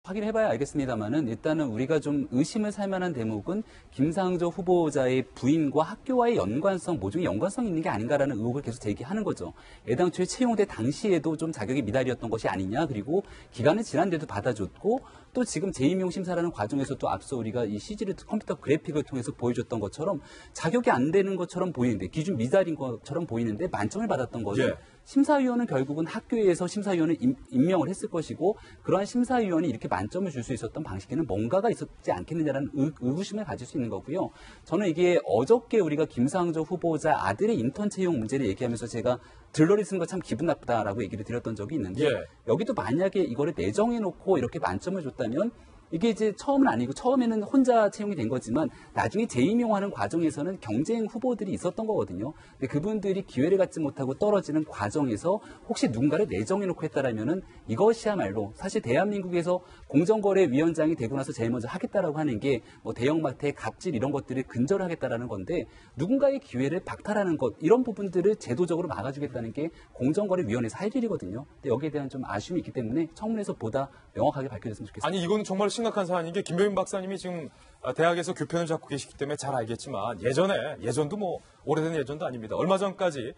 확인해봐야 알겠습니다만은 일단은 우리가 좀 의심을 살 만한 대목은 김상조 후보자의 부인과 학교와의 연관성, 모종의 연관성이 있는 게 아닌가라는 의혹을 계속 제기하는 거죠. 애당초에 채용돼 당시에도 좀 자격이 미달이었던 것이 아니냐. 그리고 기간은 지난데도 받아줬고 또 지금 재임용 심사라는 과정에서 또 앞서 우리가 이 CG를 컴퓨터 그래픽을 통해서 보여줬던 것처럼 자격이 안 되는 것처럼 보이는데 기준 미달인 것처럼 보이는데 만점을 받았던 거죠. 예. 심사위원은 결국은 학교에서 심사위원을 임명을 했을 것이고 그러한 심사위원이 이렇게 만점을 줄 수 있었던 방식에는 뭔가가 있었지 않겠느냐라는 의구심을 가질 수 있는 거고요. 저는 이게 어저께 우리가 김상조 후보자 아들의 인턴 채용 문제를 얘기하면서 제가 들러리 쓴 거 참 기분 나쁘다라고 얘기를 드렸던 적이 있는데 예. 여기도 만약에 이거를 내정해놓고 이렇게 만점을 줬다면 이게 이제 처음은 아니고 처음에는 혼자 채용이 된 거지만 나중에 재임용하는 과정에서는 경쟁 후보들이 있었던 거거든요. 근데 그분들이 기회를 갖지 못하고 떨어지는 과정에서 혹시 누군가를 내정해놓고 했다라면은 이것이야말로 사실 대한민국에서 공정거래위원장이 되고 나서 제일 먼저 하겠다라고 하는 게 뭐 대형마트의 갑질 이런 것들을 근절을 하겠다라는 건데 누군가의 기회를 박탈하는 것 이런 부분들을 제도적으로 막아주겠다는 게 공정거래위원회에서 할 일이거든요. 근데 여기에 대한 좀 아쉬움이 있기 때문에 청문회에서 보다 명확하게 밝혀졌으면 좋겠습니다. 아니 이건 정말 심각한 사안인 게 김병민 박사님이 지금 대학에서 교편을 잡고 계시기 때문에 잘 알겠지만 예전도 뭐 오래된 예전도 아닙니다. 얼마 전까지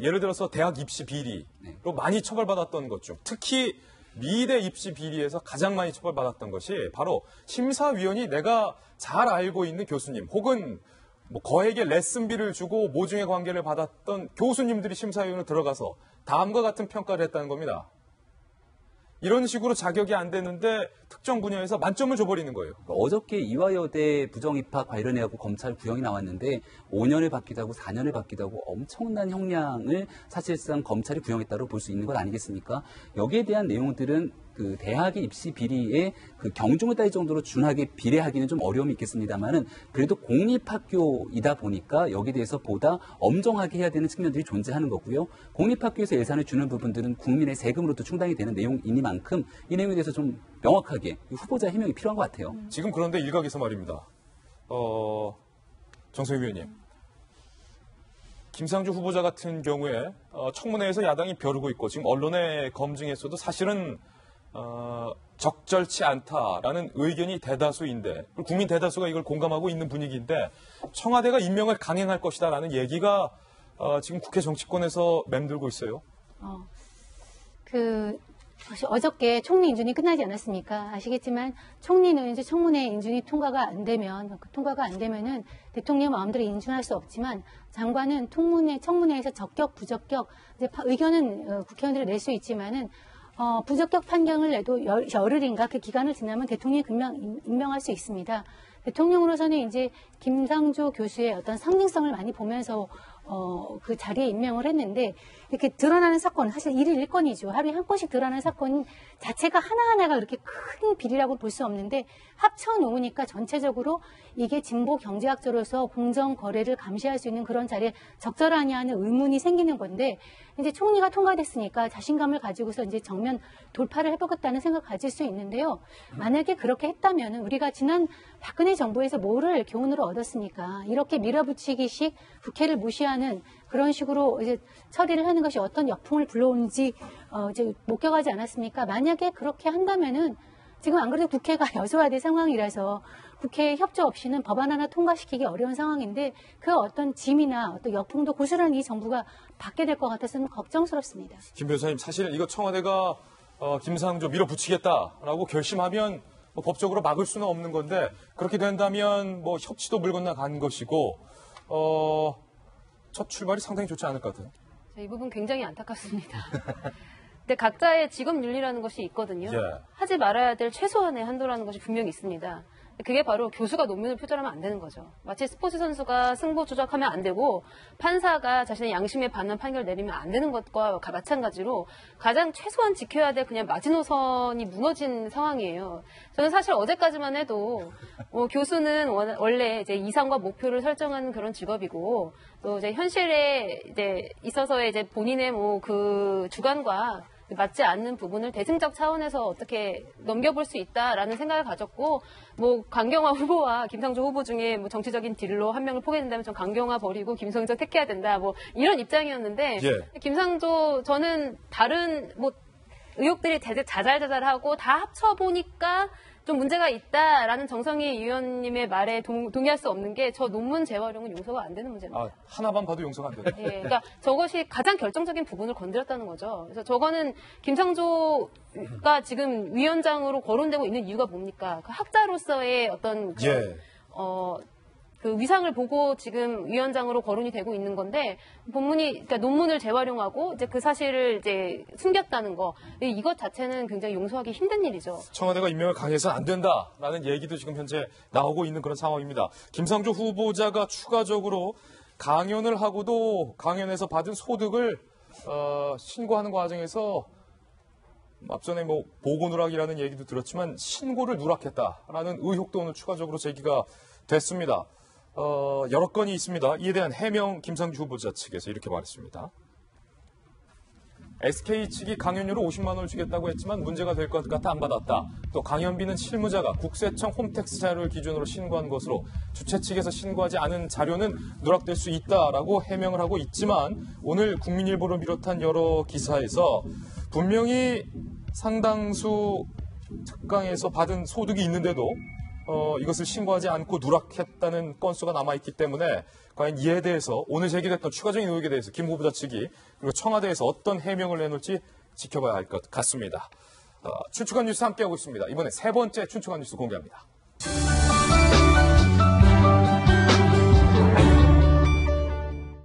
예를 들어서 대학 입시 비리로 많이 처벌받았던 것 중 특히 미대 입시 비리에서 가장 많이 처벌받았던 것이 바로 심사위원이 내가 잘 알고 있는 교수님 혹은 뭐 거액의 레슨비를 주고 모종의 관계를 받았던 교수님들이 심사위원으로 들어가서 다음과 같은 평가를 했다는 겁니다. 이런 식으로 자격이 안 되는데 특정 분야에서 만점을 줘버리는 거예요. 어저께 이화여대 부정입학 관련해서 검찰 구형이 나왔는데 5년을 받기도 하고 4년을 받기도 하고 엄청난 형량을 사실상 검찰이 구형했다고 볼 수 있는 것 아니겠습니까? 여기에 대한 내용들은 그 대학의 입시 비리에 그 경중을 따질 정도로 준하게 비례하기는 좀 어려움이 있겠습니다만은 그래도 공립학교이다 보니까 여기에 대해서 보다 엄정하게 해야 되는 측면들이 존재하는 거고요. 공립학교에서 예산을 주는 부분들은 국민의 세금으로도 충당이 되는 내용이니만큼 이 내용에 대해서 좀 명확하게 후보자 해명이 필요한 것 같아요. 지금 그런데 일각에서 말입니다. 정성희 위원님. 김상조 후보자 같은 경우에 청문회에서 야당이 벼르고 있고 지금 언론의 검증에서도 사실은 적절치 않다라는 의견이 대다수인데 국민 대다수가 이걸 공감하고 있는 분위기인데 청와대가 임명을 강행할 것이다라는 얘기가 지금 국회 정치권에서 맴돌고 있어요. 어저께 총리 인준이 끝나지 않았습니까? 아시겠지만 총리는 이제 청문회 인준이 통과가 안 되면은 대통령 마음대로 인준할 수 없지만 장관은 청문회에서 적격, 부적격 이제 의견은 국회의원들이 낼 수 있지만은 부적격 판결을 내도 열흘인가 그 기간을 지나면 대통령이 금방 임명할 수 있습니다. 대통령으로서는 이제 김상조 교수의 어떤 상징성을 많이 보면서 그 자리에 임명을 했는데 이렇게 드러나는 사건 사실 1일 1건이죠. 하루에 한 건씩 드러나는 사건 자체가 하나하나가 그렇게 큰 비리라고 볼 수 없는데 합쳐놓으니까 전체적으로 이게 진보 경제학자로서 공정 거래를 감시할 수 있는 그런 자리에 적절하냐 하는 의문이 생기는 건데 이제 총리가 통과됐으니까 자신감을 가지고서 이제 정면 돌파를 해보겠다는 생각을 가질 수 있는데요. 만약에 그렇게 했다면 우리가 지난 박근혜 정부에서 뭐를 교훈으로 얻었습니까? 이렇게 밀어붙이기식 국회를 무시하는 그런 식으로 이제 처리를 하는 것이 어떤 역풍을 불러오는지 이제 목격하지 않았습니까? 만약에 그렇게 한다면은 지금 안 그래도 국회가 여소야대 상황이라서 국회 협조 없이는 법안 하나 통과시키기 어려운 상황인데 그 어떤 짐이나 어떤 역풍도 고스란히 이 정부가 받게 될 것 같아서는 걱정스럽습니다. 김 변호사님, 사실 이거 청와대가 김상조 밀어붙이겠다라고 결심하면 뭐 법적으로 막을 수는 없는 건데 그렇게 된다면 뭐 협치도 물 건너 간 것이고 첫 출발이 상당히 좋지 않을 것 같아요. 이 부분 굉장히 안타깝습니다. 근데 각자의 직업 윤리라는 것이 있거든요. 예. 하지 말아야 될 최소한의 한도라는 것이 분명히 있습니다. 그게 바로 교수가 논문을 표절하면 안 되는 거죠. 마치 스포츠 선수가 승부 조작하면 안 되고 판사가 자신의 양심에 반한 판결을 내리면 안 되는 것과 마찬가지로 가장 최소한 지켜야 될 그냥 마지노선이 무너진 상황이에요. 저는 사실 어제까지만 해도 교수는 원래 이제 이상과 목표를 설정하는 그런 직업이고 또 이제 현실에 이제 있어서의 이제 본인의 그 주관과 맞지 않는 부분을 대승적 차원에서 어떻게 넘겨볼 수 있다라는 생각을 가졌고, 강경화 후보와 김상조 후보 중에 정치적인 딜로 한 명을 포기된다면 전 강경화 버리고 김성정 택해야 된다, 이런 입장이었는데, 예. 김상조, 저는 다른, 의혹들이 자잘자잘하고 다 합쳐보니까 좀 문제가 있다라는 정성희 위원님의 말에 동의할 수 없는 게 저 논문 재활용은 용서가 안 되는 문제입니다. 아, 하나만 봐도 용서가 안 되네. 예, 그러니까 저것이 가장 결정적인 부분을 건드렸다는 거죠. 그래서 저거는 김상조가 지금 위원장으로 거론되고 있는 이유가 뭡니까? 그 학자로서의 어떤 그 위상을 보고 지금 위원장으로 거론이 되고 있는 건데 본문이 그러니까 논문을 재활용하고 이제 그 사실을 이제 숨겼다는 거 이것 자체는 굉장히 용서하기 힘든 일이죠. 청와대가 임명을 강요해서는 안 된다라는 얘기도 지금 현재 나오고 있는 그런 상황입니다. 김상조 후보자가 추가적으로 강연을 하고도 강연에서 받은 소득을 신고하는 과정에서 앞전에 뭐 보고 누락이라는 얘기도 들었지만 신고를 누락했다라는 의혹도 오늘 추가적으로 제기가 됐습니다. 여러 건이 있습니다. 이에 대한 해명 김상조 후보자 측에서 이렇게 말했습니다. SK 측이 강연료로 50만 원을 주겠다고 했지만 문제가 될 것 같아 안 받았다. 또 강연비는 실무자가 국세청 홈택스 자료를 기준으로 신고한 것으로 주최 측에서 신고하지 않은 자료는 누락될 수 있다라고 해명을 하고 있지만 오늘 국민일보를 비롯한 여러 기사에서 분명히 상당수 특강에서 받은 소득이 있는데도 이것을 신고하지 않고 누락했다는 건수가 남아있기 때문에 과연 이에 대해서 오늘 제기됐던 추가적인 의혹에 대해서 김 후보자 측이 그리고 청와대에서 어떤 해명을 내놓을지 지켜봐야 할 것 같습니다. 춘추관 뉴스 함께하고 있습니다. 이번에 세 번째 춘추관 뉴스 공개합니다.